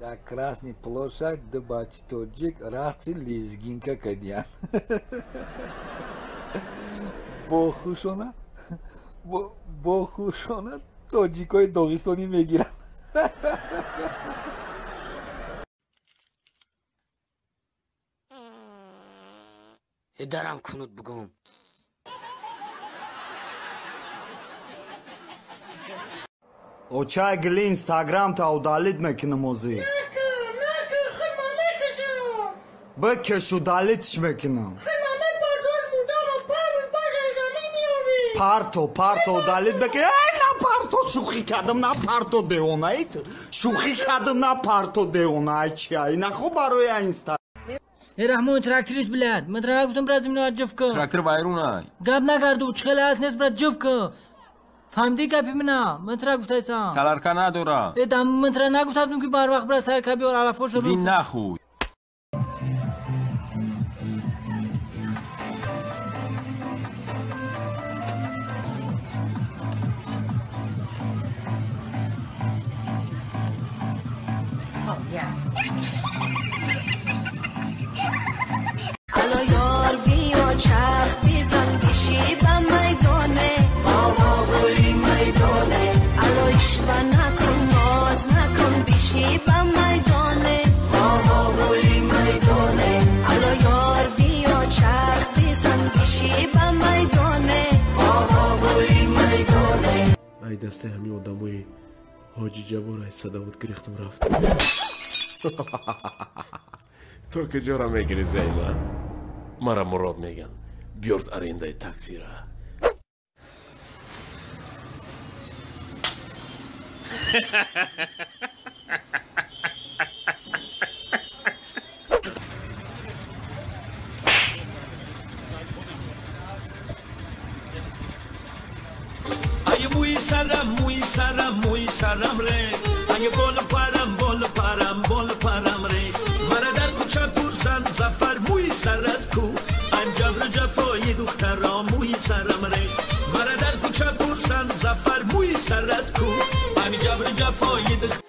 На Красной площади дебати тоджик рахти лезгинка кадян. бохушона тоджикои догистонӣ мегиранд. дарам кунуд бугум. Очай гили Инстаграм та удалит мекунам озӣ. Бикешу далитш мекунам. Парто удалит мекунам. На парто шӯхӣ кардам, на парто девонаит. Шӯхӣ кардам, на парто девонаит чия. Инахо барои Инстаграм. Рахмон тракторист блядь. Мен трактор гуфтам брат зимина ҷиф кун. Трактор вайрунай. Гап накарду чихел аст нест брат ҷиф кун. فهمیدی گپی منم من ترا گفتم سلارکا ندارم دم من ترا نگفتم که بر وقت برای سرکبی و علفاش رو دین نخوی الو یار بیا چرخ بیزن بشی به میدانه نکن ناز نکن بشی به میدانه گلی میدانه الو یار بیا چرخ بیزن بشی به میدانه گلی میدانه ای دسته همی آدمای حاجی جوار ای صداوت گریختم رفت. تو کجا را میگیری زیما؟ مرا مراد میگن بیارد ارینده تاکسی را. Ay muy saram re ay bol param re mara dar kucha pursan zafar muy sarat ku am jabr jafoi dukhara muy saram re mara dar kucha pursan zafar muy sarat ku am jabr jafoi dukhara